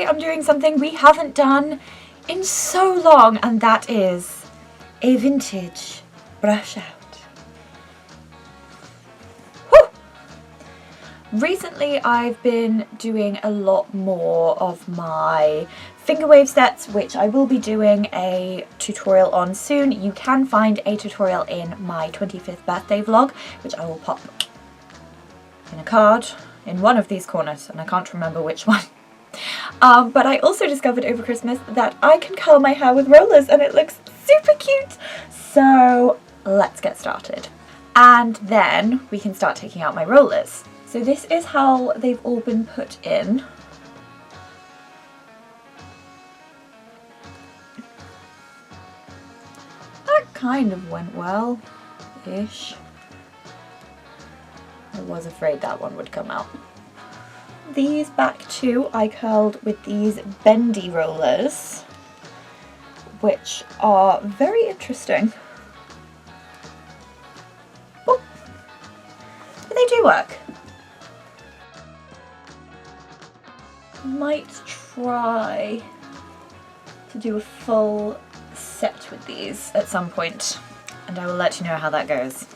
I'm doing something we haven't done in so long, and that is a vintage brush out. Recently I've been doing a lot more of my finger wave sets, which I will be doing a tutorial on soon. You can find a tutorial in my 25th birthday vlog, which I will pop in a card in one of these corners, and I can't remember which one. But I also discovered over Christmas that I can curl my hair with rollers and it looks super cute. So let's get started. And then we can start taking out my rollers. So this is how they've all been put in. That kind of went well-ish. I was afraid that one would come out. These back two I curled with these bendy rollers, which are very interesting. Oh, but they do work. Might try to do a full set with these at some point, and I will let you know how that goes.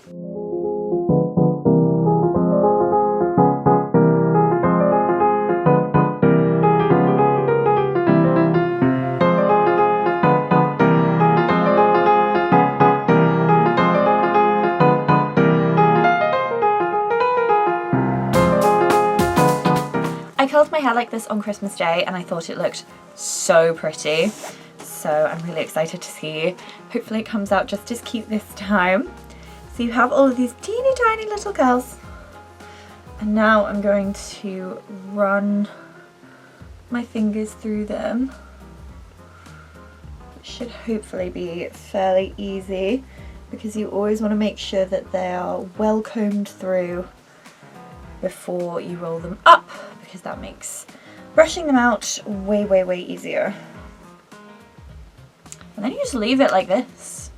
I curled my hair like this on Christmas Day and I thought it looked so pretty, so I'm really excited to see. Hopefully it comes out just as cute this time. So you have all of these teeny tiny little curls, and now I'm going to run my fingers through them. It should hopefully be fairly easy, because you always want to make sure that they are well combed through before you roll them up, because that makes brushing them out way, way, way easier. And then you just leave it like this,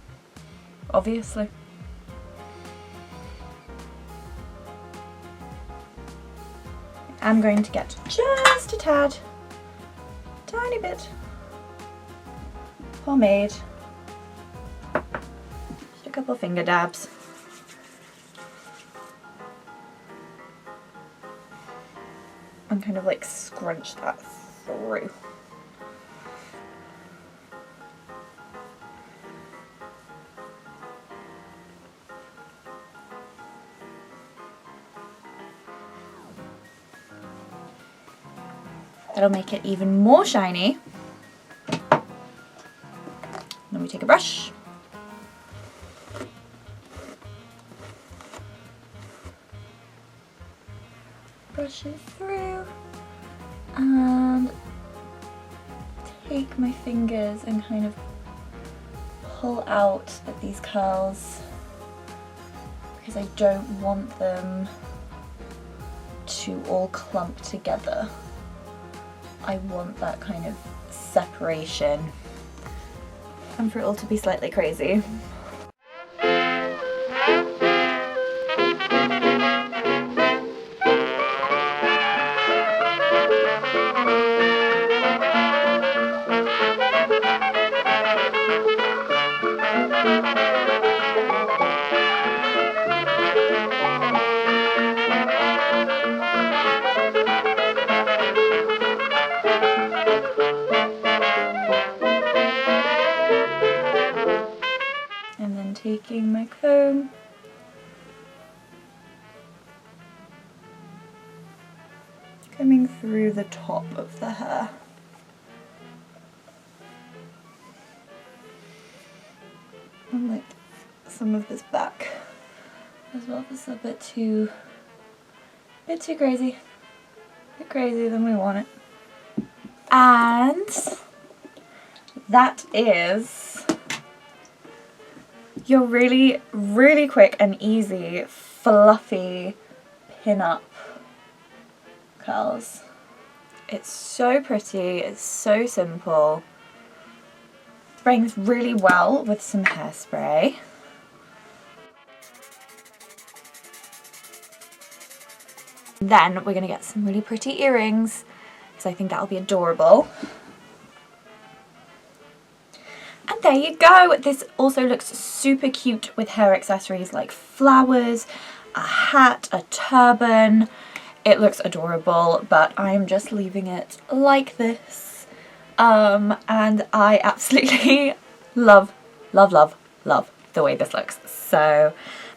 obviously. I'm going to get just a tad, tiny bit pomade, just a couple finger dabs. And kind of like scrunch that through. That'll make it even more shiny. Then we take a brush. Brush it through and take my fingers and kind of pull out at these curls, because I don't want them to all clump together. I want that kind of separation and for it all to be slightly crazy. Taking my comb, combing through the top of the hair. And like some of this back as well. This is a bit too crazy. A bit crazier than we want it. And that is your really, really quick and easy, fluffy pin-up curls. It's so pretty, it's so simple. Spraying really well with some hairspray. Then we're going to get some really pretty earrings. because I think that'll be adorable. And there you go. This also looks super cute with hair accessories like flowers, a hat, a turban. It looks adorable, but I'm just leaving it like this. And I absolutely love the way this looks. So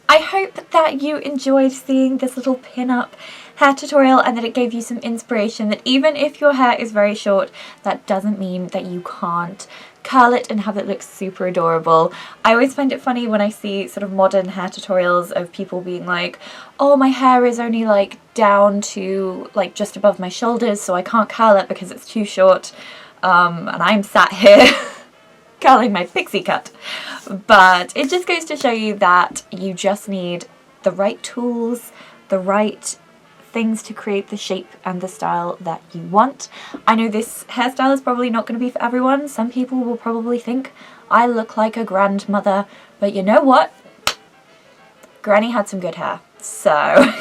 I hope that you enjoyed seeing this little pin-up hair tutorial and that it gave you some inspiration that even if your hair is very short, that doesn't mean that you can't curl it and have it look super adorable. I always find it funny when I see sort of modern hair tutorials of people being like, oh, my hair is only like down to like just above my shoulders, so I can't curl it because it's too short. And I'm sat here curling my pixie cut. But it just goes to show you that you just need the right tools, the right things to create the shape and the style that you want. I know this hairstyle is probably not going to be for everyone. Some people will probably think I look like a grandmother, but you know what? Granny had some good hair, so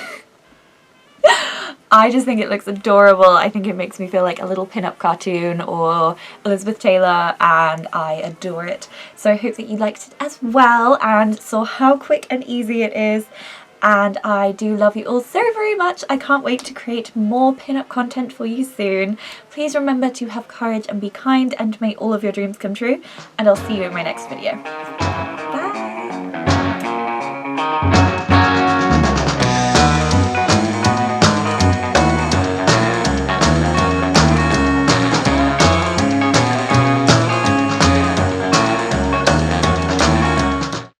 I just think it looks adorable. I think it makes me feel like a little pin-up cartoon or Elizabeth Taylor, and I adore it. So I hope that you liked it as well and saw how quick and easy it is. And I do love you all so very much. I can't wait to create more pin-up content for you soon. Please remember to have courage and be kind, and may all of your dreams come true. And I'll see you in my next video.